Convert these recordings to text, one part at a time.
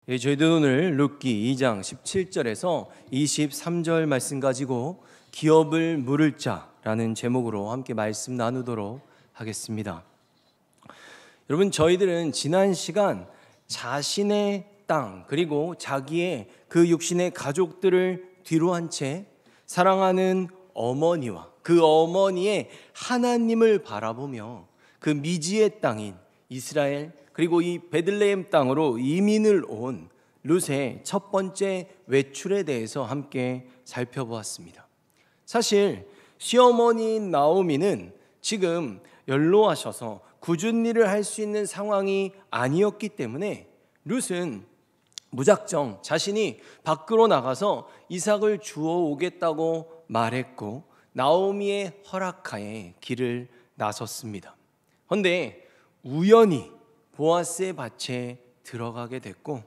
저희도 오늘 룻기 2장 17절에서 23절 말씀 가지고 기업을 물을 자라는 제목으로 함께 말씀 나누도록 하겠습니다. 여러분, 저희들은 지난 시간 자신의 땅 그리고 자기의 그 육신의 가족들을 뒤로 한 채 사랑하는 어머니와 그 어머니의 하나님을 바라보며 그 미지의 땅인 이스라엘 그리고 이 베들레헴 땅으로 이민을 온 룻의 첫 번째 외출에 대해서 함께 살펴보았습니다. 사실 시어머니인 나오미는 지금 연로하셔서 굳은 일을 할 수 있는 상황이 아니었기 때문에 룻은 무작정 자신이 밖으로 나가서 이삭을 주워오겠다고 말했고 나오미의 허락하에 길을 나섰습니다. 그런데 우연히 보아스의 밭에 들어가게 됐고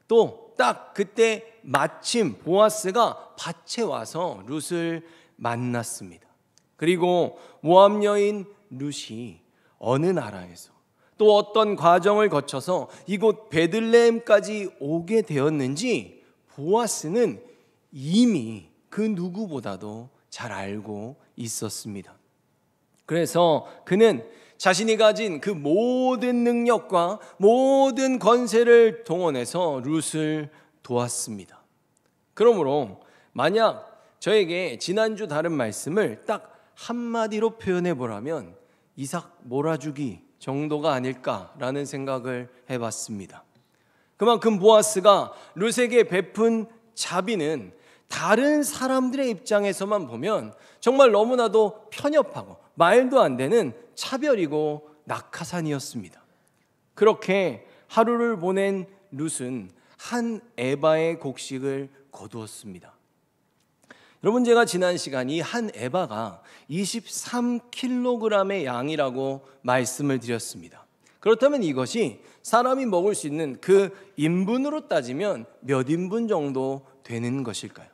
또 딱 그때 마침 보아스가 밭에 와서 룻을 만났습니다. 그리고 모압 여인 룻이 어느 나라에서 또 어떤 과정을 거쳐서 이곳 베들레헴까지 오게 되었는지 보아스는 이미 그 누구보다도 잘 알고 있었습니다. 그래서 그는 자신이 가진 그 모든 능력과 모든 권세를 동원해서 룻을 도왔습니다. 그러므로 만약 저에게 지난주 다른 말씀을 딱 한마디로 표현해 보라면 이삭 몰아주기 정도가 아닐까라는 생각을 해봤습니다. 그만큼 보아스가 룻에게 베푼 자비는 다른 사람들의 입장에서만 보면 정말 너무나도 편협하고 말도 안 되는 차별이고 낙하산이었습니다. 그렇게 하루를 보낸 룻은 한 에바의 곡식을 거두었습니다. 여러분, 제가 지난 시간 이 한 에바가 23kg의 양이라고 말씀을 드렸습니다. 그렇다면 이것이 사람이 먹을 수 있는 그 인분으로 따지면 몇 인분 정도 되는 것일까요?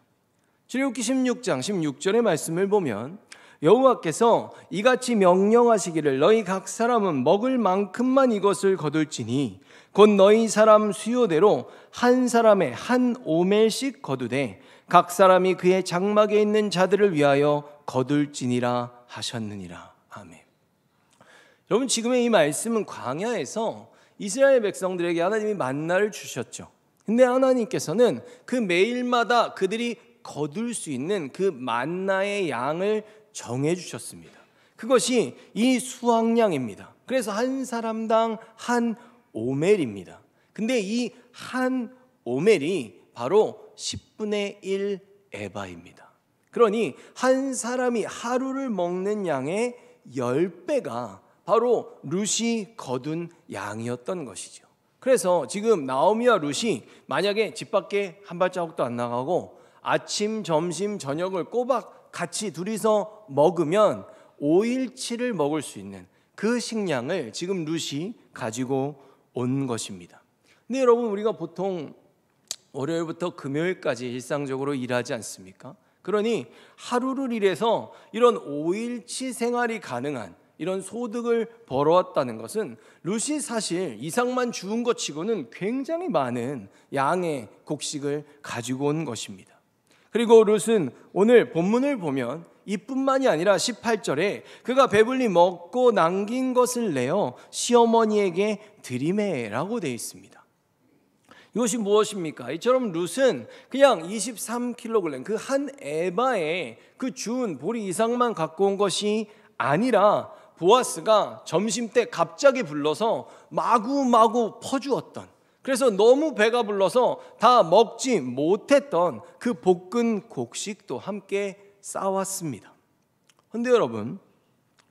출애굽기 16장 16절의 말씀을 보면 여호와께서 이같이 명령하시기를 너희 각 사람은 먹을 만큼만 이것을 거둘지니 곧 너희 사람 수요대로 한 사람의 한 오멜씩 거두되 각 사람이 그의 장막에 있는 자들을 위하여 거둘지니라 하셨느니라. 아멘. 여러분, 지금의 이 말씀은 광야에서 이스라엘 백성들에게 하나님이 만나를 주셨죠. 근데 하나님께서는 그 매일마다 그들이 거둘 수 있는 그 만나의 양을 정해 주셨습니다. 그것이 이 수확량입니다. 그래서 한 사람당 한 오멜입니다. 근데 이 한 오멜이 바로 10분의 1 에바입니다. 그러니 한 사람이 하루를 먹는 양의 10배가 바로 룻이 거둔 양이었던 것이죠. 그래서 지금 나오미와 룻이 만약에 집 밖에 한 발자국도 안 나가고 아침, 점심, 저녁을 꼬박 같이 둘이서 먹으면 5일치를 먹을 수 있는 그 식량을 지금 룻이 가지고 온 것입니다. 근데 여러분, 우리가 보통 월요일부터 금요일까지 일상적으로 일하지 않습니까? 그러니 하루를 일해서 이런 5일치 생활이 가능한 이런 소득을 벌어왔다는 것은 룻이 사실 이삭만 주운 것 치고는 굉장히 많은 양의 곡식을 가지고 온 것입니다. 그리고 룻은 오늘 본문을 보면 이뿐만이 아니라 18절에 그가 배불리 먹고 남긴 것을 내어 시어머니에게 드리매라고 되어 있습니다. 이것이 무엇입니까? 이처럼 룻은 그냥 23kg 그 한 에바에 그 주운 보리 이상만 갖고 온 것이 아니라 보아스가 점심때 갑자기 불러서 마구마구 퍼주었던, 그래서 너무 배가 불러서 다 먹지 못했던 그 볶은 곡식도 함께 싸왔습니다. 그런데 여러분,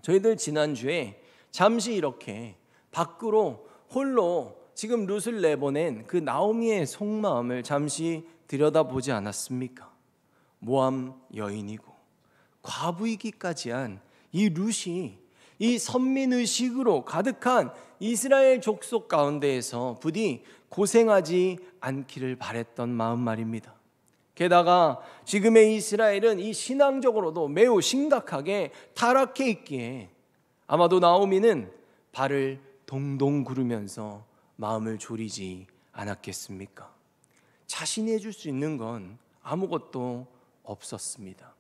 저희들 지난주에 잠시 이렇게 밖으로 홀로 지금 룻을 내보낸 그 나오미의 속마음을 잠시 들여다보지 않았습니까? 모함 여인이고 과부이기까지 한 이 룻이 이 선민의식으로 가득한 이스라엘 족속 가운데에서 부디 고생하지 않기를 바랬던 마음 말입니다. 게다가 지금의 이스라엘은 이 신앙적으로도 매우 심각하게 타락해 있기에 아마도 나오미는 발을 동동 구르면서 마음을 졸이지 않았겠습니까? 자신이 해줄 수 있는 건 아무것도 없었습니다.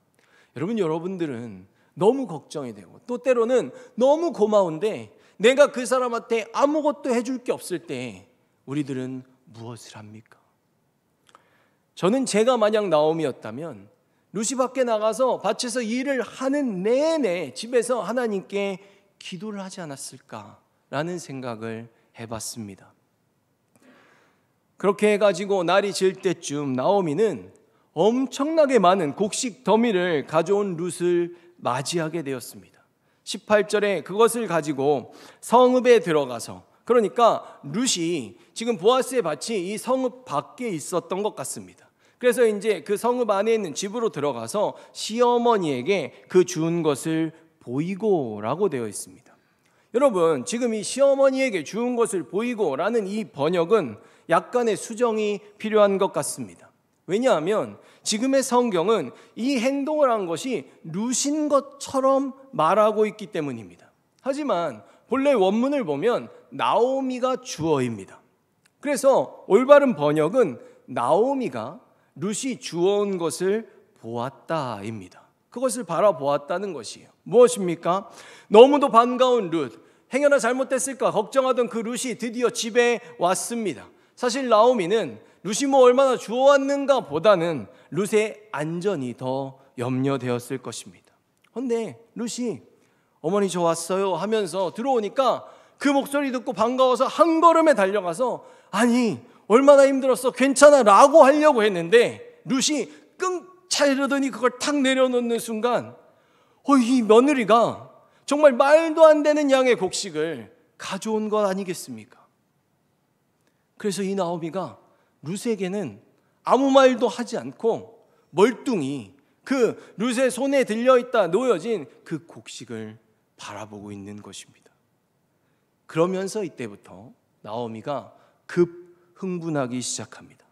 여러분들은 너무 걱정이 되고 또 때로는 너무 고마운데 내가 그 사람한테 아무것도 해줄 게 없을 때 우리들은 무엇을 합니까? 저는 제가 만약 나오미였다면 루시 밖에 나가서 밭에서 일을 하는 내내 집에서 하나님께 기도를 하지 않았을까라는 생각을 해봤습니다. 그렇게 해가지고 날이 질 때쯤 나오미는 엄청나게 많은 곡식 더미를 가져온 룻을 맞이하게 되었습니다. 18절에 그것을 가지고 성읍에 들어가서, 그러니까 룻이 지금 보아스의 밭이 이 성읍 밖에 있었던 것 같습니다. 그래서 이제 그 성읍 안에 있는 집으로 들어가서 시어머니에게 그 준 것을 보이고라고 되어 있습니다. 여러분, 지금 이 시어머니에게 준 것을 보이고라는 이 번역은 약간의 수정이 필요한 것 같습니다. 왜냐하면 지금의 성경은 이 행동을 한 것이 룻인 것처럼 말하고 있기 때문입니다. 하지만 본래 원문을 보면 나오미가 주어입니다. 그래서 올바른 번역은 나오미가 룻이 주어온 것을 보았다입니다. 그것을 바라보았다는 것이에요. 무엇입니까? 너무도 반가운 룻, 행여나 잘못됐을까 걱정하던 그 룻이 드디어 집에 왔습니다. 사실 나오미는 룻이 얼마나 주워왔는가 보다는 룻의 안전이 더 염려되었을 것입니다. 그런데 룻이 어머니 저 왔어요 하면서 들어오니까 그 목소리 듣고 반가워서 한 걸음에 달려가서 아니 얼마나 힘들었어 괜찮아 라고 하려고 했는데 룻이 끙 차이르더니 그걸 탁 내려놓는 순간 이 며느리가 정말 말도 안 되는 양의 곡식을 가져온 것 아니겠습니까? 그래서 이 나오미가 룻에게는 아무 말도 하지 않고 멀뚱히 그 룻의 손에 들려있다 놓여진 그 곡식을 바라보고 있는 것입니다. 그러면서 이때부터 나오미가 급 흥분하기 시작합니다.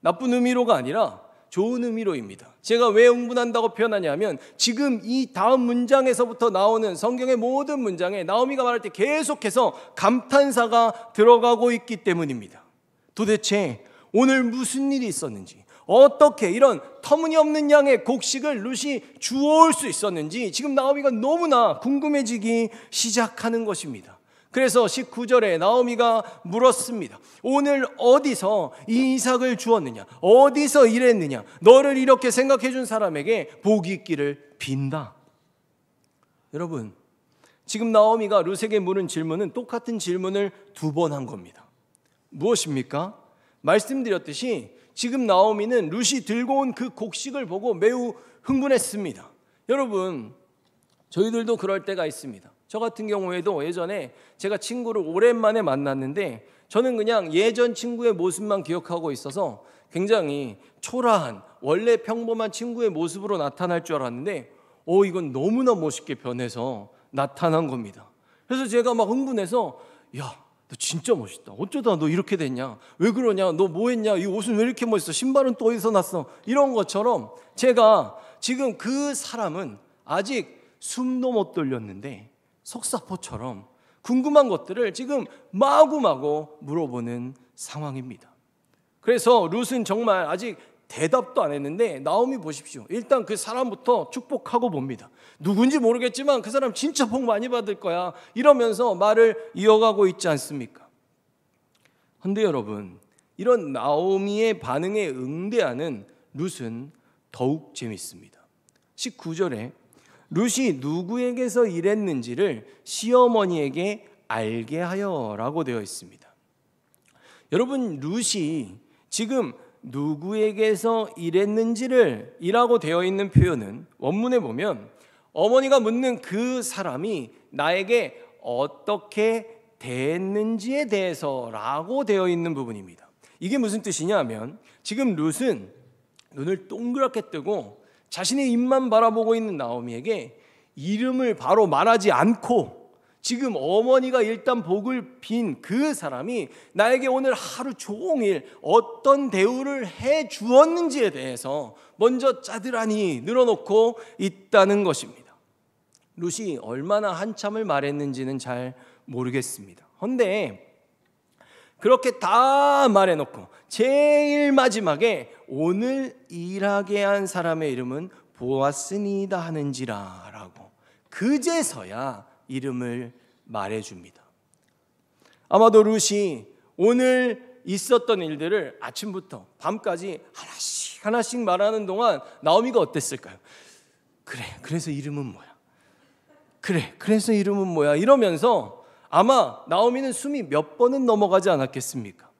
나쁜 의미로가 아니라 좋은 의미로입니다. 제가 왜 흥분한다고 표현하냐면 지금 이 다음 문장에서부터 나오는 성경의 모든 문장에 나오미가 말할 때 계속해서 감탄사가 들어가고 있기 때문입니다. 도대체 오늘 무슨 일이 있었는지, 어떻게 이런 터무니없는 양의 곡식을 룻이 주워올 수 있었는지 지금 나오미가 너무나 궁금해지기 시작하는 것입니다. 그래서 19절에 나오미가 물었습니다. 오늘 어디서 이 이삭을 주었느냐? 어디서 일했느냐? 너를 이렇게 생각해 준 사람에게 복이 있기를 빈다. 여러분, 지금 나오미가 룻에게 물은 질문은 똑같은 질문을 2번 한 겁니다. 무엇입니까? 말씀드렸듯이 지금 나오미는 룻이 들고 온 그 곡식을 보고 매우 흥분했습니다. 여러분, 저희들도 그럴 때가 있습니다. 저 같은 경우에도 예전에 제가 친구를 오랜만에 만났는데 저는 그냥 예전 친구의 모습만 기억하고 있어서 굉장히 초라한 원래 평범한 친구의 모습으로 나타날 줄 알았는데 이건 너무나 멋있게 변해서 나타난 겁니다. 그래서 제가 막 흥분해서 야, 너 진짜 멋있다. 어쩌다 너 이렇게 됐냐? 왜 그러냐? 너 뭐 했냐? 이 옷은 왜 이렇게 멋있어? 신발은 또 어디서 났어? 이런 것처럼 제가 지금 그 사람은 아직 숨도 못 돌렸는데 속사포처럼 궁금한 것들을 지금 마구마구 물어보는 상황입니다. 그래서 룻은 정말 아직 대답도 안 했는데 나오미 보십시오. 일단 그 사람부터 축복하고 봅니다. 누군지 모르겠지만 그 사람 진짜 복 많이 받을 거야 이러면서 말을 이어가고 있지 않습니까? 그런데 여러분, 이런 나오미의 반응에 응대하는 룻은 더욱 재밌습니다. 19절에 룻이 누구에게서 일했는지를 시어머니에게 알게 하여라고 되어 있습니다. 여러분, 룻이 지금 누구에게서 일했는지를 이라고 되어 있는 표현은 원문에 보면 어머니가 묻는 그 사람이 나에게 어떻게 대했는지에 대해서라고 되어 있는 부분입니다. 이게 무슨 뜻이냐 하면 지금 룻은 눈을 동그랗게 뜨고 자신의 입만 바라보고 있는 나오미에게 이름을 바로 말하지 않고 지금 어머니가 일단 복을 빈 그 사람이 나에게 오늘 하루 종일 어떤 대우를 해 주었는지에 대해서 먼저 짜들하니 늘어놓고 있다는 것입니다. 룻이 얼마나 한참을 말했는지는 잘 모르겠습니다. 그런데 그렇게 다 말해놓고 제일 마지막에 오늘 일하게 한 사람의 이름은 보아스니다 하는지라 라고 그제서야 이름을 말해줍니다. 아마도 룻이 오늘 있었던 일들을 아침부터 밤까지 하나씩 말하는 동안 나오미가 어땠을까요? 그래서 이름은 뭐야? 그래서 이름은 뭐야? 이러면서 아마 나오미는 숨이 몇 번은 넘어가지 않았겠습니까?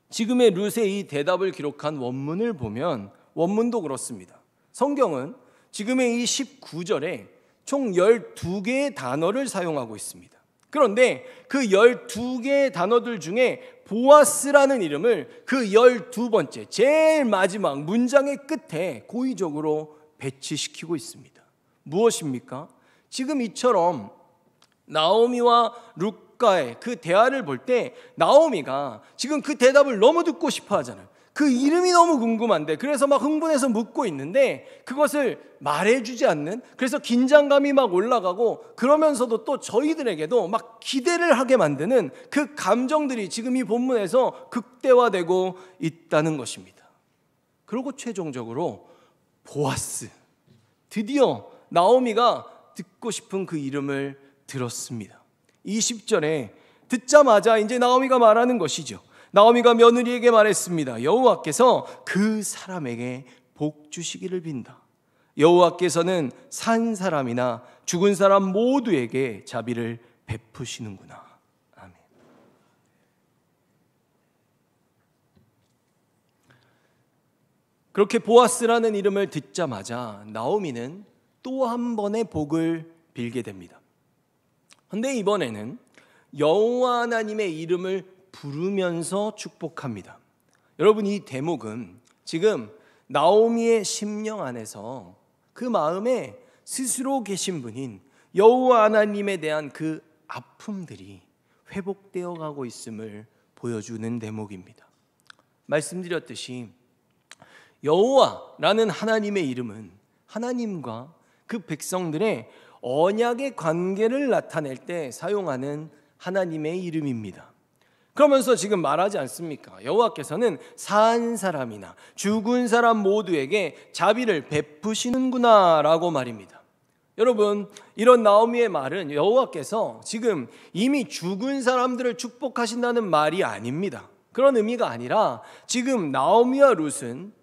지금의 룻의 이 대답을 기록한 원문을 보면 원문도 그렇습니다. 성경은 지금의 이 19절에 총 12개의 단어를 사용하고 있습니다. 그런데 그 12개의 단어들 중에 보아스라는 이름을 그 12번째 제일 마지막 문장의 끝에 고의적으로 배치시키고 있습니다. 무엇입니까? 지금 이처럼 나오미와 룻과의 그 대화를 볼 때 나오미가 지금 그 대답을 너무 듣고 싶어 하잖아요. 그 이름이 너무 궁금한데 그래서 막 흥분해서 묻고 있는데 그것을 말해주지 않는, 그래서 긴장감이 막 올라가고 그러면서도 또 저희들에게도 막 기대를 하게 만드는 그 감정들이 지금 이 본문에서 극대화되고 있다는 것입니다. 그리고 최종적으로 보아스, 드디어 나오미가 듣고 싶은 그 이름을 들었습니다. 20절에 듣자마자 이제 나오미가 말하는 것이죠. 나오미가 며느리에게 말했습니다. 여호와께서 그 사람에게 복 주시기를 빈다. 여호와께서는 산 사람이나 죽은 사람 모두에게 자비를 베푸시는구나. 아멘. 그렇게 보아스라는 이름을 듣자마자 나오미는 또 한 번의 복을 빌게 됩니다. 그런데 이번에는 여호와 하나님의 이름을 부르면서 축복합니다. 여러분, 이 대목은 지금 나오미의 심령 안에서 그 마음에 스스로 계신 분인 여호와 하나님에 대한 그 아픔들이 회복되어 가고 있음을 보여주는 대목입니다. 말씀드렸듯이 여호와라는 하나님의 이름은 하나님과 그 백성들의 언약의 관계를 나타낼 때 사용하는 하나님의 이름입니다. 그러면서 지금 말하지 않습니까? 여호와께서는 산 사람이나 죽은 사람 모두에게 자비를 베푸시는구나 라고 말입니다. 여러분, 이런 나오미의 말은 여호와께서 지금 이미 죽은 사람들을 축복하신다는 말이 아닙니다. 그런 의미가 아니라 지금 나오미와 룻은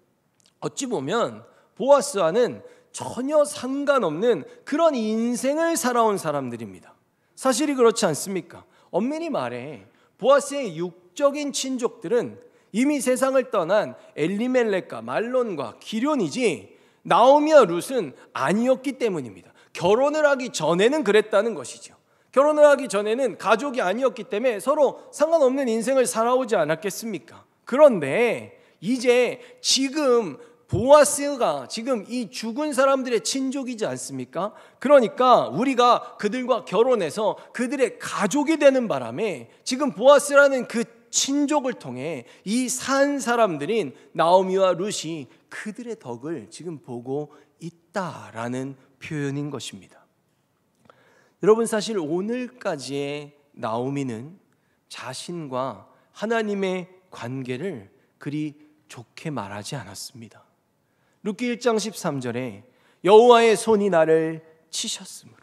어찌 보면 보아스와는 전혀 상관없는 그런 인생을 살아온 사람들입니다. 사실이 그렇지 않습니까? 엄밀히 말해 보아스의 육적인 친족들은 이미 세상을 떠난 엘리멜렉과 말론과 기련이지 나오미와 룻은 아니었기 때문입니다. 결혼을 하기 전에는 그랬다는 것이죠. 결혼을 하기 전에는 가족이 아니었기 때문에 서로 상관없는 인생을 살아오지 않았겠습니까? 그런데 이제 지금 보아스가 지금 이 죽은 사람들의 친족이지 않습니까? 그러니까 우리가 그들과 결혼해서 그들의 가족이 되는 바람에 지금 보아스라는 그 친족을 통해 이 산 사람들인 나오미와 룻이 그들의 덕을 지금 보고 있다라는 표현인 것입니다. 여러분, 사실 오늘까지의 나오미는 자신과 하나님의 관계를 그리 좋게 말하지 않았습니다. 룻기 1장 13절에 여호와의 손이 나를 치셨으므로,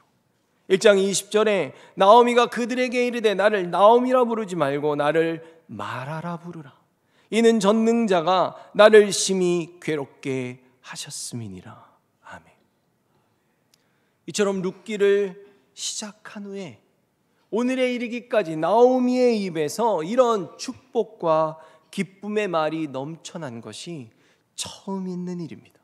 1장 20절에 나오미가 그들에게 이르되 나를 나오미라 부르지 말고 나를 마라라 부르라. 이는 전능자가 나를 심히 괴롭게 하셨음이니라. 아멘. 이처럼 룻기를 시작한 후에 오늘에 이르기까지 나오미의 입에서 이런 축복과 기쁨의 말이 넘쳐난 것이 처음 있는 일입니다.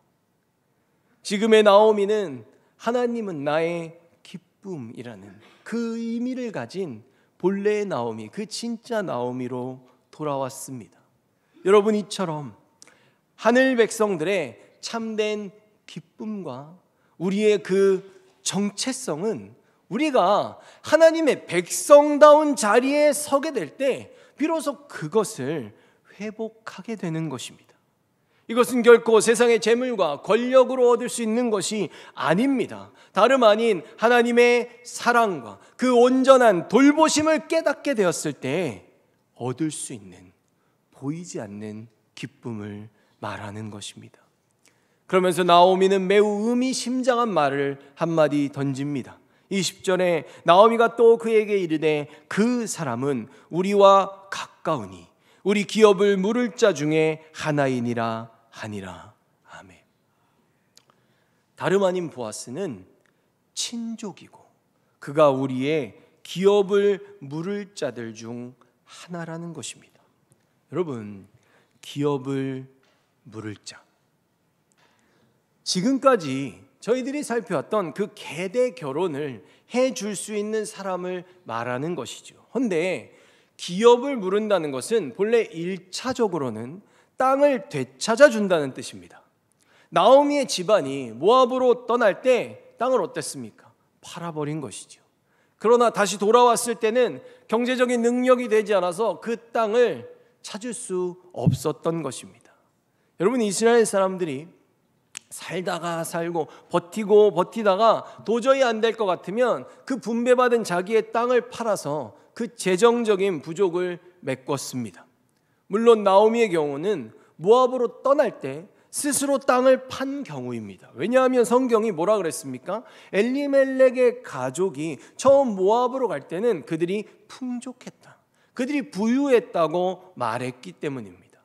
지금의 나오미는 하나님은 나의 기쁨이라는 그 의미를 가진 본래의 나오미, 그 진짜 나오미로 돌아왔습니다. 여러분, 이처럼 하늘 백성들의 참된 기쁨과 우리의 그 정체성은 우리가 하나님의 백성다운 자리에 서게 될 때 비로소 그것을 회복하게 되는 것입니다. 이것은 결코 세상의 재물과 권력으로 얻을 수 있는 것이 아닙니다. 다름 아닌 하나님의 사랑과 그 온전한 돌보심을 깨닫게 되었을 때 얻을 수 있는 보이지 않는 기쁨을 말하는 것입니다. 그러면서 나오미는 매우 의미심장한 말을 한마디 던집니다. 20절에 나오미가 또 그에게 이르되 그 사람은 우리와 가까우니 우리 기업을 물을 자 중에 하나이니라 하니라. 아멘. 다름 아닌 보아스는 친족이고 그가 우리의 기업을 물을 자들 중 하나라는 것입니다. 여러분, 기업을 물을 자, 지금까지 저희들이 살펴왔던 그 계대 결혼을 해줄 수 있는 사람을 말하는 것이죠. 그런데 기업을 물은다는 것은 본래 1차적으로는 땅을 되찾아 준다는 뜻입니다. 나오미의 집안이 모압으로 떠날 때 땅을 어땠습니까? 팔아버린 것이죠. 그러나 다시 돌아왔을 때는 경제적인 능력이 되지 않아서 그 땅을 찾을 수 없었던 것입니다. 여러분, 이스라엘 사람들이 살다가 살고 버티고 버티다가 도저히 안 될 것 같으면 그 분배받은 자기의 땅을 팔아서 그 재정적인 부족을 메꿨습니다. 물론 나오미의 경우는 모압으로 떠날 때 스스로 땅을 판 경우입니다. 왜냐하면 성경이 뭐라 그랬습니까? 엘리멜렉의 가족이 처음 모압으로 갈 때는 그들이 풍족했다, 그들이 부유했다고 말했기 때문입니다.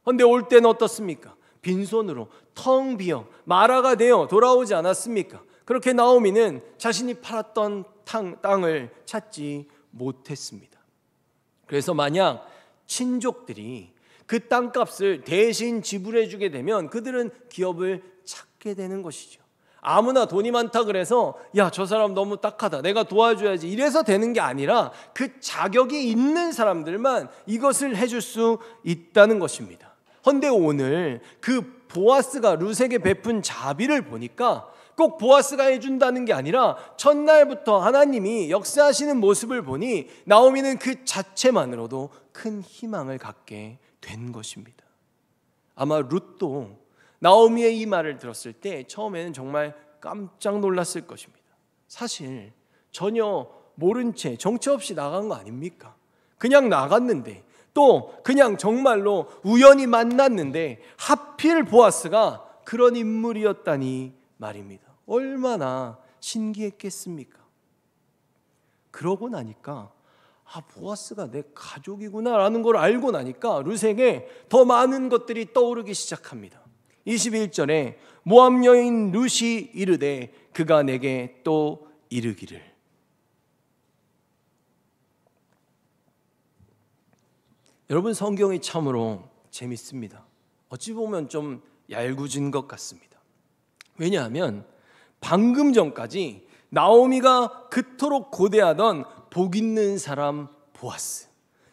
그런데 올 때는 어떻습니까? 빈손으로 텅 비어 마라가 되어 돌아오지 않았습니까? 그렇게 나오미는 자신이 팔았던 땅을 찾지 못했습니다. 그래서 만약 친족들이 그 땅값을 대신 지불해 주게 되면 그들은 기업을 찾게 되는 것이죠. 아무나 돈이 많다 그래서 야, 저 사람 너무 딱하다, 내가 도와줘야지, 이래서 되는 게 아니라 그 자격이 있는 사람들만 이것을 해줄 수 있다는 것입니다. 그런데 오늘 그 보아스가 룻에게 베푼 자비를 보니까 꼭 보아스가 해준다는 게 아니라 첫날부터 하나님이 역사하시는 모습을 보니 나오미는 그 자체만으로도 큰 희망을 갖게 된 것입니다. 아마 룻도 나오미의 이 말을 들었을 때 처음에는 정말 깜짝 놀랐을 것입니다. 사실 전혀 모른 채 정처 없이 나간 거 아닙니까? 그냥 나갔는데, 또 그냥 정말로 우연히 만났는데 하필 보아스가 그런 인물이었다니 말입니다. 얼마나 신기했겠습니까? 그러고 나니까 보아스가 내 가족이구나 라는 걸 알고 나니까 룻에게 더 많은 것들이 떠오르기 시작합니다. 21절에 모압 여인 룻이 이르되 그가 내게 또 이르기를. 여러분, 성경이 참으로 재밌습니다. 어찌 보면 좀 얄궂은 것 같습니다. 왜냐하면 방금 전까지 나오미가 그토록 고대하던 복 있는 사람 보아스,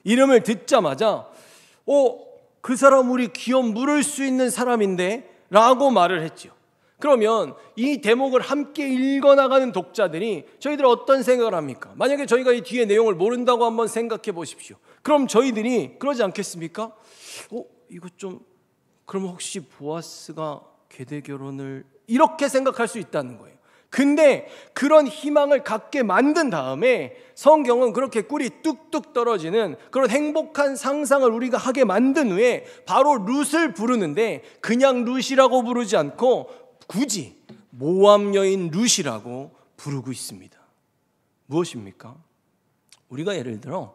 이름을 듣자마자 그 사람 우리 기업 물을 수 있는 사람인데 라고 말을 했죠. 그러면 이 대목을 함께 읽어나가는 독자들이 저희들 어떤 생각을 합니까? 만약에 저희가 이 뒤에 내용을 모른다고 한번 생각해 보십시오. 그럼 저희들이 그러지 않겠습니까? 이거 좀, 그럼 혹시 보아스가 계대 결혼을, 이렇게 생각할 수 있다는 거예요. 근데 그런 희망을 갖게 만든 다음에 성경은 그렇게 꿀이 뚝뚝 떨어지는 그런 행복한 상상을 우리가 하게 만든 후에 바로 룻을 부르는데 그냥 룻이라고 부르지 않고 굳이 모압 여인 룻이라고 부르고 있습니다. 무엇입니까? 우리가 예를 들어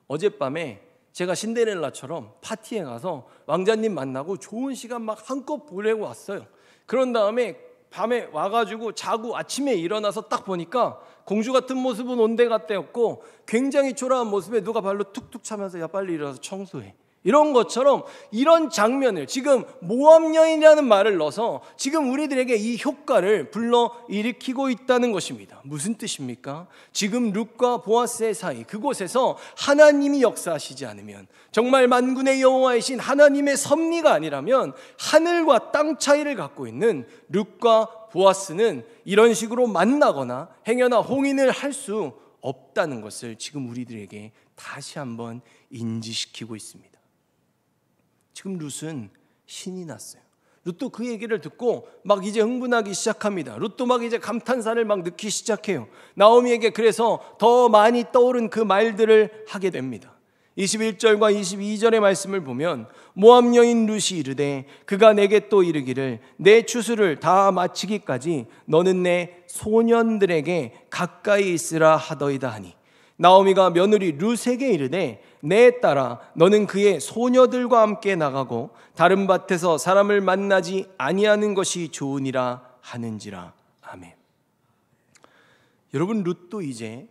어젯밤에 제가 신데렐라처럼 파티에 가서 왕자님 만나고 좋은 시간 막 한껏 보내고 왔어요. 그런 다음에 밤에 와가지고 자고 아침에 일어나서 딱 보니까 공주 같은 모습은 온데간데없고 굉장히 초라한 모습에 누가 발로 툭툭 차면서 야 빨리 일어나서 청소해, 이런 것처럼 이런 장면을 지금 모압 여인이라는 말을 넣어서 지금 우리들에게 이 효과를 불러일으키고 있다는 것입니다. 무슨 뜻입니까? 지금 룻과 보아스의 사이, 그곳에서 하나님이 역사하시지 않으면, 정말 만군의 여호와이신 하나님의 섭리가 아니라면 하늘과 땅 차이를 갖고 있는 룻과 보아스는 이런 식으로 만나거나 행여나 홍인을 할 수 없다는 것을 지금 우리들에게 다시 한번 인지시키고 있습니다. 지금 룻은 신이 났어요. 룻도 그 얘기를 듣고 막 이제 흥분하기 시작합니다. 룻도 막 이제 감탄사를 막 넣기 시작해요. 나오미에게 그래서 더 많이 떠오른 그 말들을 하게 됩니다. 21절과 22절의 말씀을 보면 모압 여인 룻이 이르되 그가 내게 또 이르기를 내 추수를 다 마치기까지 너는 내 소년들에게 가까이 있으라 하더이다 하니 나오미가 며느리 룻에게 이르되 내 딸아 너는 그의 소녀들과 함께 나가고 다른 밭에서 사람을 만나지 아니하는 것이 좋으니라 하는지라. 아멘. 여러분, 룻도 이제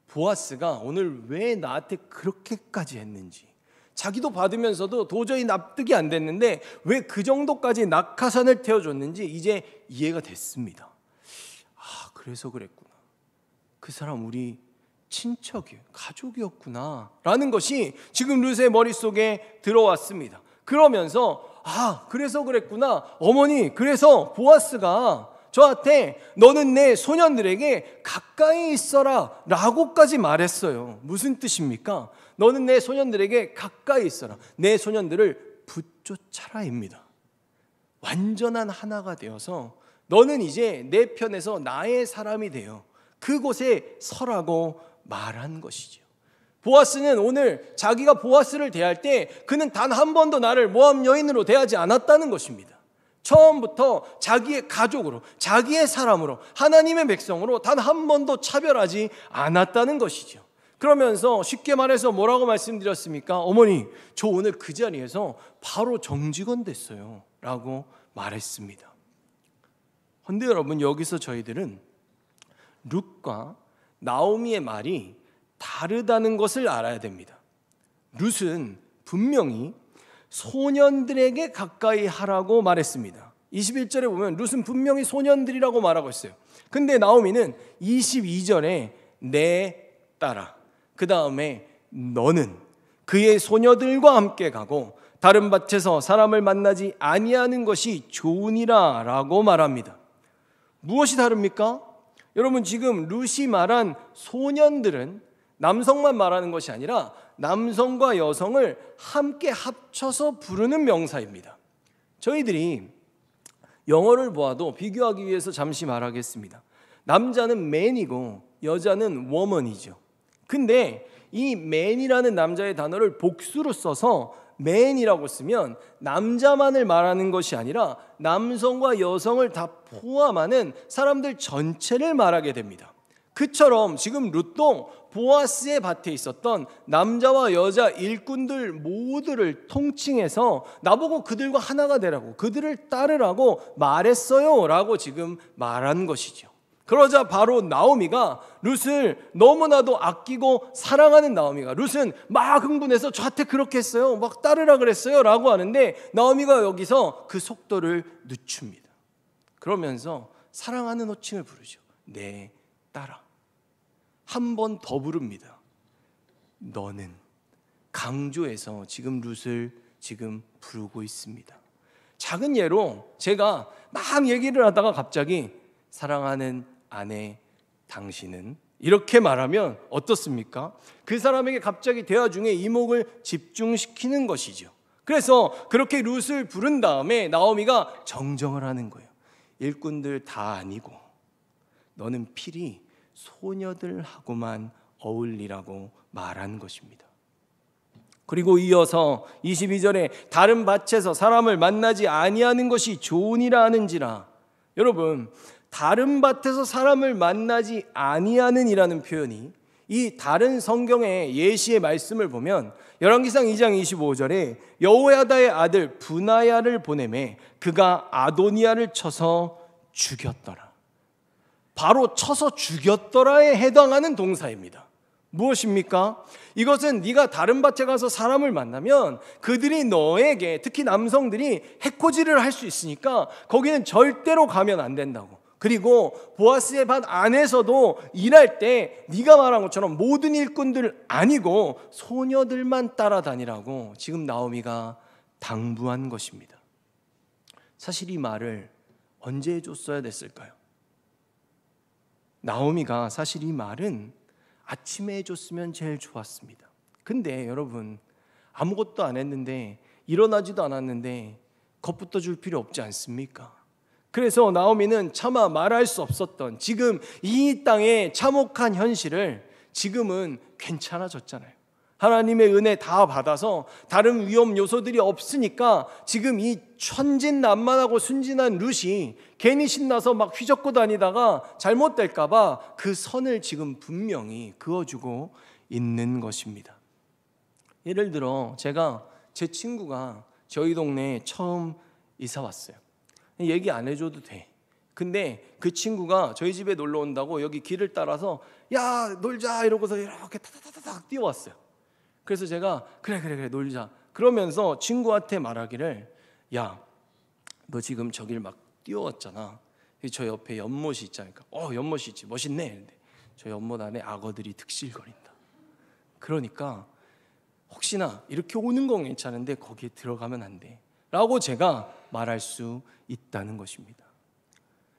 보아스가 오늘 왜 나한테 그렇게까지 했는지, 자기도 받으면서도 도저히 납득이 안 됐는데 왜 그 정도까지 낙하산을 태워줬는지 이제 이해가 됐습니다. 그래서 그랬구나. 그 사람 우리 친척이에요, 가족이었구나 라는 것이 지금 룻의 머릿속에 들어왔습니다. 그러면서 그래서 그랬구나. 어머니, 그래서 보아스가 저한테 너는 내 소년들에게 가까이 있어라 라고까지 말했어요. 무슨 뜻입니까? 너는 내 소년들에게 가까이 있어라, 내 소년들을 붙쫓아라입니다. 완전한 하나가 되어서 너는 이제 내 편에서 나의 사람이 되어 그곳에 서라고 말한 것이죠. 보아스는 오늘 자기가 보아스를 대할 때 그는 단 한 번도 나를 모압 여인으로 대하지 않았다는 것입니다. 처음부터 자기의 가족으로, 자기의 사람으로, 하나님의 백성으로 단 한 번도 차별하지 않았다는 것이죠. 그러면서 쉽게 말해서 뭐라고 말씀드렸습니까? 어머니, 저 오늘 그 자리에서 바로 정직원 됐어요 라고 말했습니다. 그런데 여러분, 여기서 저희들은 룻과 나오미의 말이 다르다는 것을 알아야 됩니다. 룻은 분명히 소년들에게 가까이 하라고 말했습니다. 21절에 보면 룻은 분명히 소년들이라고 말하고 있어요. 근데 나오미는 22절에 내 딸아, 그 다음에 너는 그의 소녀들과 함께 가고 다른 밭에서 사람을 만나지 아니하는 것이 좋으니라 라고 말합니다. 무엇이 다릅니까? 여러분, 지금 룻이 말한 소년들은 남성만 말하는 것이 아니라 남성과 여성을 함께 합쳐서 부르는 명사입니다. 저희들이 영어를 보아도 비교하기 위해서 잠시 말하겠습니다. 남자는 man이고 여자는 woman이죠. 근데 이 man이라는 남자의 단어를 복수로 써서 man이라고 쓰면 남자만을 말하는 것이 아니라 남성과 여성을 다 포함하는 사람들 전체를 말하게 됩니다. 그처럼 지금 룻도 보아스의 밭에 있었던 남자와 여자 일꾼들 모두를 통칭해서 나보고 그들과 하나가 되라고, 그들을 따르라고 말했어요 라고 지금 말한 것이죠. 그러자 바로 나오미가, 룻을 너무나도 아끼고 사랑하는 나오미가 룻은 막 흥분해서 저한테 그렇게 했어요, 막 따르라 그랬어요 라고 하는데 나오미가 여기서 그 속도를 늦춥니다. 그러면서 사랑하는 호칭을 부르죠. 내 딸아. 한 번 더 부릅니다. 너는. 강조해서 지금 룻을 지금 부르고 있습니다. 작은 예로 제가 막 얘기를 하다가 갑자기 사랑하는 아내 당신은, 이렇게 말하면 어떻습니까? 그 사람에게 갑자기 대화 중에 이목을 집중시키는 것이죠. 그래서 그렇게 룻을 부른 다음에 나오미가 정정을 하는 거예요. 일꾼들 다 아니고 너는 필히 소녀들하고만 어울리라고 말한 것입니다. 그리고 이어서 22절에 다른 밭에서 사람을 만나지 아니하는 것이 좋으니라 하는지라. 여러분, 다른 밭에서 사람을 만나지 아니하는 이라는 표현이 이 다른 성경의 예시의 말씀을 보면 열왕기상 2장 25절에 여호야다의 아들 브나야를 보내매 그가 아도니아를 쳐서 죽였더라. 바로 쳐서 죽였더라에 해당하는 동사입니다. 무엇입니까? 이것은 네가 다른 밭에 가서 사람을 만나면 그들이 너에게, 특히 남성들이 해코지를 할 수 있으니까 거기는 절대로 가면 안 된다고. 그리고 보아스의 밭 안에서도 일할 때 네가 말한 것처럼 모든 일꾼들 아니고 소녀들만 따라다니라고 지금 나오미가 당부한 것입니다. 사실 이 말을 언제 해줬어야 됐을까요? 나오미가 사실 이 말은 아침에 해줬으면 제일 좋았습니다. 근데 여러분, 아무것도 안 했는데, 일어나지도 않았는데 겁부터 줄 필요 없지 않습니까? 그래서 나오미는 차마 말할 수 없었던 지금 이 땅의 참혹한 현실을 지금은 괜찮아졌잖아요. 하나님의 은혜 다 받아서 다른 위험 요소들이 없으니까 지금 이 천진난만하고 순진한 룻이 괜히 신나서 막 휘젓고 다니다가 잘못될까 봐 그 선을 지금 분명히 그어주고 있는 것입니다. 예를 들어 제 친구가 저희 동네에 처음 이사 왔어요. 얘기 안 해줘도 돼. 근데 그 친구가 저희 집에 놀러 온다고 여기 길을 따라서 야 놀자 이러고서 이렇게 타타타닥 뛰어왔어요. 그래서 제가 그래 놀자 그러면서 친구한테 말하기를 야 너 지금 저길 막 뛰어왔잖아. 저 옆에 연못이 있잖아. 연못이 있지 멋있네. 근데 저 연못 안에 악어들이 득실거린다. 그러니까 혹시나 이렇게 오는 건 괜찮은데 거기에 들어가면 안 돼 라고 제가 말할 수 있다는 것입니다.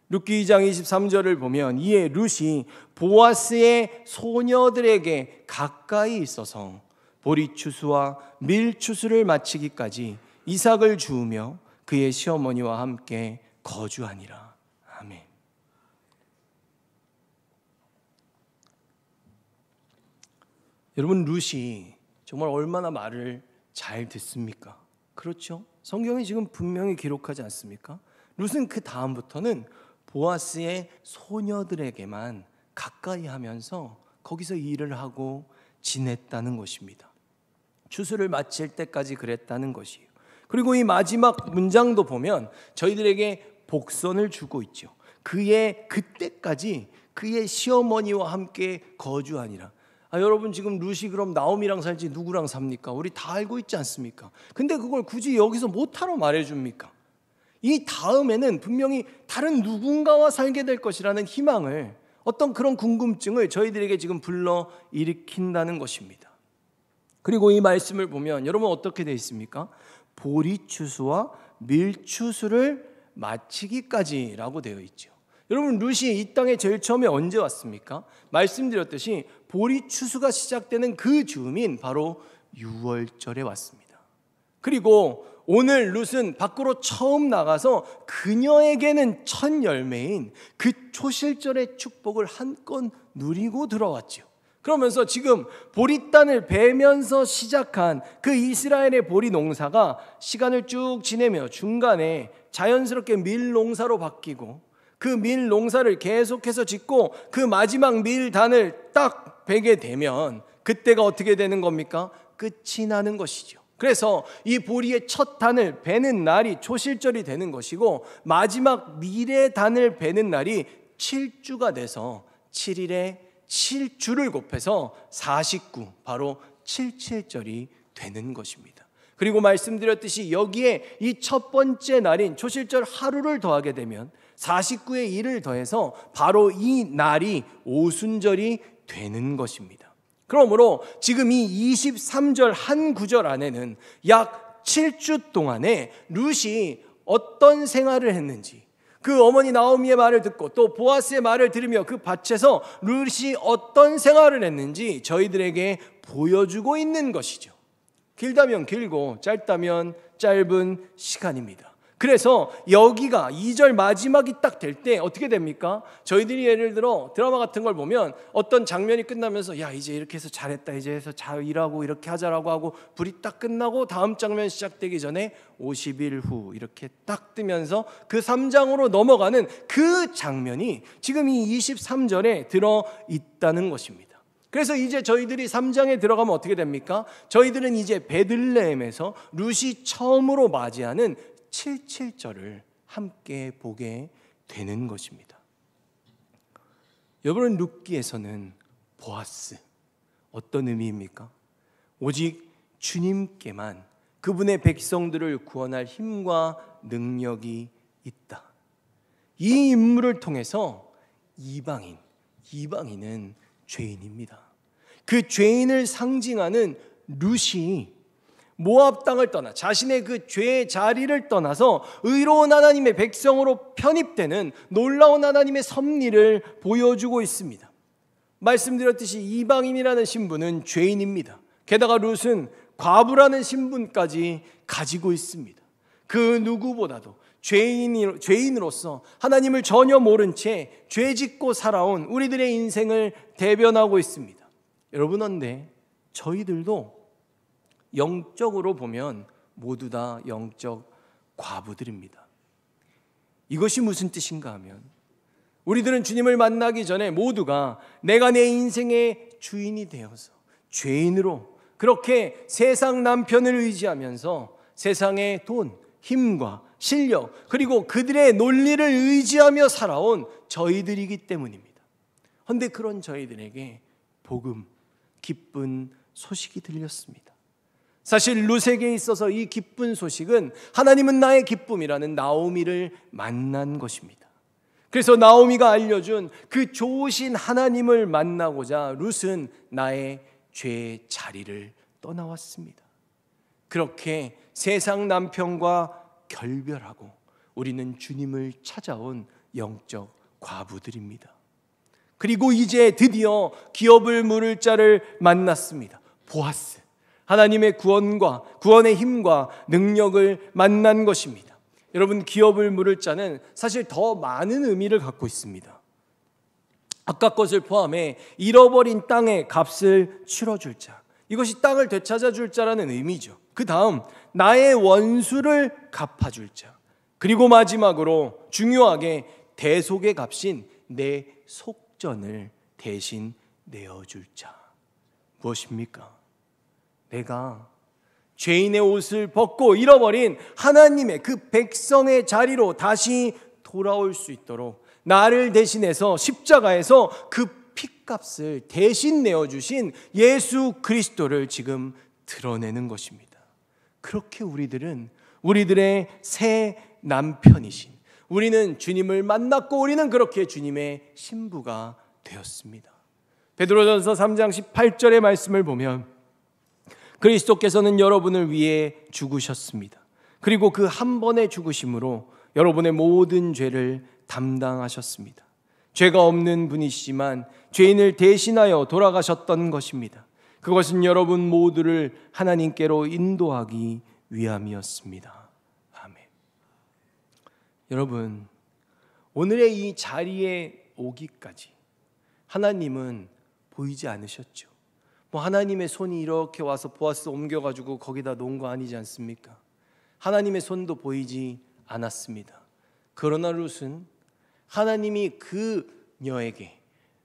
룻기 2장 23절을 보면 이에 룻이 보아스의 소녀들에게 가까이 있어서 보리추수와 밀추수를 마치기까지 이삭을 주우며 그의 시어머니와 함께 거주하니라. 아멘. 여러분 룻이 정말 얼마나 말을 잘 듣습니까? 그렇죠? 성경이 지금 분명히 기록하지 않습니까? 룻은 그 다음부터는 보아스의 소녀들에게만 가까이 하면서 거기서 일을 하고 지냈다는 것입니다. 추수를 마칠 때까지 그랬다는 것이에요. 그리고 이 마지막 문장도 보면 저희들에게 복선을 주고 있죠. 그때까지 그의 시어머니와 함께 거주하니라. 여러분 지금 룻이 그럼 나오미랑 살지 누구랑 삽니까? 우리 다 알고 있지 않습니까? 근데 그걸 굳이 여기서 못하러 말해줍니까? 이 다음에는 분명히 다른 누군가와 살게 될 것이라는 희망을, 어떤 그런 궁금증을 저희들에게 지금 불러 일으킨다는 것입니다. 그리고 이 말씀을 보면 여러분 어떻게 되어 있습니까? 보리추수와 밀추수를 마치기까지라고 되어 있죠. 여러분 룻이 이 땅에 제일 처음에 언제 왔습니까? 말씀드렸듯이 보리추수가 시작되는 그 즈음인 바로 6월절에 왔습니다. 그리고 오늘 룻은 밖으로 처음 나가서 그녀에게는 첫 열매인 그 초실절의 축복을 한껏 누리고 들어왔죠. 그러면서 지금 보리단을 베면서 시작한 그 이스라엘의 보리 농사가 시간을 쭉 지내며 중간에 자연스럽게 밀 농사로 바뀌고 그 밀 농사를 계속해서 짓고 그 마지막 밀단을 딱 베게 되면 그때가 어떻게 되는 겁니까? 끝이 나는 것이죠. 그래서 이 보리의 첫 단을 베는 날이 초실절이 되는 것이고 마지막 밀의 단을 베는 날이 7주가 돼서 7일에 7주를 곱해서 49, 바로 77절이 되는 것입니다. 그리고 말씀드렸듯이 여기에 이 첫 번째 날인 초실절 하루를 더하게 되면 49의 1을 더해서 바로 이 날이 오순절이 되는 것입니다. 그러므로 지금 이 23절 한 구절 안에는 약 7주 동안에 룻이 어떤 생활을 했는지, 그 어머니 나오미의 말을 듣고 또 보아스의 말을 들으며 그 밭에서 룻이 어떤 생활을 했는지 저희들에게 보여주고 있는 것이죠. 길다면 길고 짧다면 짧은 시간입니다. 그래서 여기가 2절 마지막이 딱 될 때 어떻게 됩니까? 저희들이 예를 들어 드라마 같은 걸 보면 어떤 장면이 끝나면서 야 이제 이렇게 해서 잘했다, 이제 해서 잘 일하고 이렇게 하자라고 하고 불이 딱 끝나고 다음 장면 시작되기 전에 50일 후 이렇게 딱 뜨면서 그 3장으로 넘어가는 그 장면이 지금 이 23절에 들어 있다는 것입니다. 그래서 이제 저희들이 3장에 들어가면 어떻게 됩니까? 저희들은 이제 베들레헴에서 룻이 처음으로 맞이하는 77절을 함께 보게 되는 것입니다. 여러분 룻기에서는 보아스 어떤 의미입니까? 오직 주님께만 그분의 백성들을 구원할 힘과 능력이 있다. 이 인물을 통해서 이방인은 죄인입니다. 그 죄인을 상징하는 룻이 모압 땅을 떠나 자신의 그 죄의 자리를 떠나서 의로운 하나님의 백성으로 편입되는 놀라운 하나님의 섭리를 보여주고 있습니다. 말씀드렸듯이 이방인이라는 신분은 죄인입니다. 게다가 룻은 과부라는 신분까지 가지고 있습니다. 그 누구보다도 죄인으로서 하나님을 전혀 모른 채 죄짓고 살아온 우리들의 인생을 대변하고 있습니다. 여러분, 그런데 저희들도 영적으로 보면 모두 다 영적 과부들입니다. 이것이 무슨 뜻인가 하면 우리들은 주님을 만나기 전에 모두가 내가 내 인생의 주인이 되어서 죄인으로 그렇게 세상 남편을 의지하면서 세상의 돈, 힘과 실력 그리고 그들의 논리를 의지하며 살아온 저희들이기 때문입니다. 그런데 그런 저희들에게 복음, 기쁜 소식이 들렸습니다. 사실 룻에게 있어서 이 기쁜 소식은 하나님은 나의 기쁨이라는 나오미를 만난 것입니다. 그래서 나오미가 알려준 그 좋으신 하나님을 만나고자 룻은 나의 죄의 자리를 떠나왔습니다. 그렇게 세상 남편과 결별하고 우리는 주님을 찾아온 영적 과부들입니다. 그리고 이제 드디어 기업을 물을 자를 만났습니다. 보아스, 하나님의 구원과 구원의 힘과 능력을 만난 것입니다. 여러분, 기업을 물을 자는 사실 더 많은 의미를 갖고 있습니다. 아까 것을 포함해 잃어버린 땅의 값을 치러줄 자, 이것이 땅을 되찾아줄 자라는 의미죠. 그 다음 나의 원수를 갚아줄 자, 그리고 마지막으로 중요하게 대속의 값인 내 속전을 대신 내어줄 자. 무엇입니까? 내가 죄인의 옷을 벗고 잃어버린 하나님의 그 백성의 자리로 다시 돌아올 수 있도록 나를 대신해서 십자가에서 그 핏값을 대신 내어주신 예수 그리스도를 지금 드러내는 것입니다. 그렇게 우리들은 우리들의 새 남편이신, 우리는 주님을 만났고 우리는 그렇게 주님의 신부가 되었습니다. 베드로전서 3장 18절의 말씀을 보면 그리스도께서는 여러분을 위해 죽으셨습니다. 그리고 그 한 번의 죽으심으로 여러분의 모든 죄를 담당하셨습니다. 죄가 없는 분이시지만 죄인을 대신하여 돌아가셨던 것입니다. 그것은 여러분 모두를 하나님께로 인도하기 위함이었습니다. 아멘. 여러분, 오늘의 이 자리에 오기까지 하나님은 보이지 않으셨죠. 하나님의 손이 이렇게 와서 보아스 옮겨가지고 거기다 놓은 거 아니지 않습니까? 하나님의 손도 보이지 않았습니다. 그러나 룻은 하나님이 그녀에게,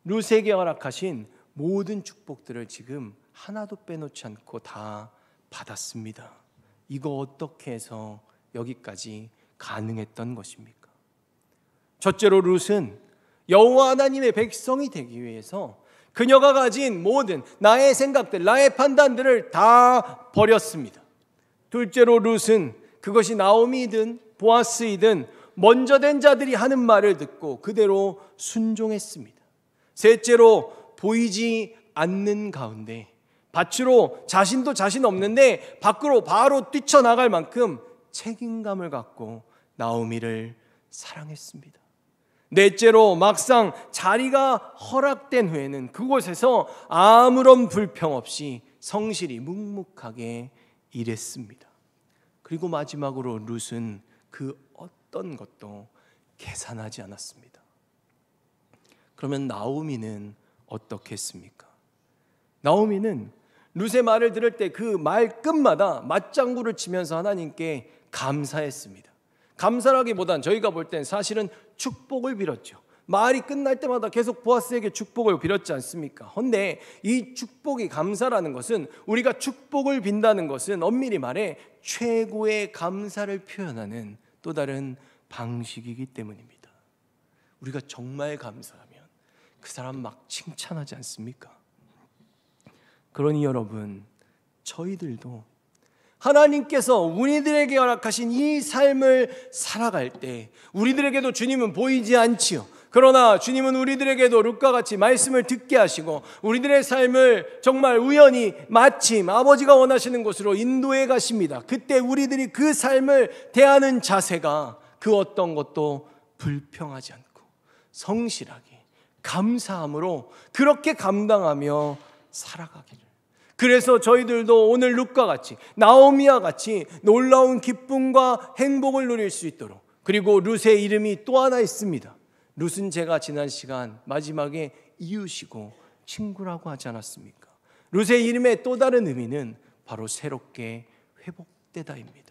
룻에게 허락하신 모든 축복들을 지금 하나도 빼놓지 않고 다 받았습니다. 이거 어떻게 해서 여기까지 가능했던 것입니까? 첫째로 룻은 여호와 하나님의 백성이 되기 위해서 그녀가 가진 모든 나의 생각들, 나의 판단들을 다 버렸습니다. 둘째로 룻은 그것이 나오미이든 보아스이든 먼저 된 자들이 하는 말을 듣고 그대로 순종했습니다. 셋째로 보이지 않는 가운데 밭으로 자신도 자신 없는데 밖으로 바로 뛰쳐나갈 만큼 책임감을 갖고 나오미를 사랑했습니다. 넷째로 막상 자리가 허락된 후에는 그곳에서 아무런 불평 없이 성실히 묵묵하게 일했습니다. 그리고 마지막으로 룻은 그 어떤 것도 계산하지 않았습니다. 그러면 나오미는 어떻게 했습니까? 나오미는 룻의 말을 들을 때 그 말 끝마다 맞장구를 치면서 하나님께 감사했습니다. 감사라기보단 저희가 볼 땐 사실은 축복을 빌었죠. 말이 끝날 때마다 계속 보아스에게 축복을 빌었지 않습니까? 그런데 이 축복이, 감사라는 것은, 우리가 축복을 빈다는 것은 엄밀히 말해 최고의 감사를 표현하는 또 다른 방식이기 때문입니다. 우리가 정말 감사하면 그 사람 막 칭찬하지 않습니까? 그러니 여러분, 저희들도 하나님께서 우리들에게 허락하신 이 삶을 살아갈 때 우리들에게도 주님은 보이지 않지요. 그러나 주님은 우리들에게도 룻과 같이 말씀을 듣게 하시고 우리들의 삶을 정말 우연히 마침 아버지가 원하시는 곳으로 인도해 가십니다. 그때 우리들이 그 삶을 대하는 자세가 그 어떤 것도 불평하지 않고 성실하게 감사함으로 그렇게 감당하며 살아가기를. 그래서 저희들도 오늘 룻과 같이, 나오미와 같이 놀라운 기쁨과 행복을 누릴 수 있도록. 그리고 룻의 이름이 또 하나 있습니다. 룻은 제가 지난 시간 마지막에 이웃이고 친구라고 하지 않았습니까? 룻의 이름의 또 다른 의미는 바로 새롭게 회복되다입니다.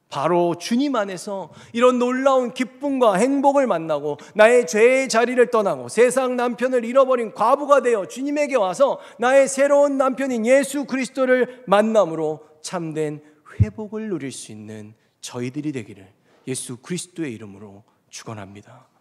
바로 주님 안에서 이런 놀라운 기쁨과 행복을 만나고 나의 죄의 자리를 떠나고 세상 남편을 잃어버린 과부가 되어 주님에게 와서 나의 새로운 남편인 예수 그리스도를 만남으로 참된 회복을 누릴 수 있는 저희들이 되기를 예수 그리스도의 이름으로 축원합니다.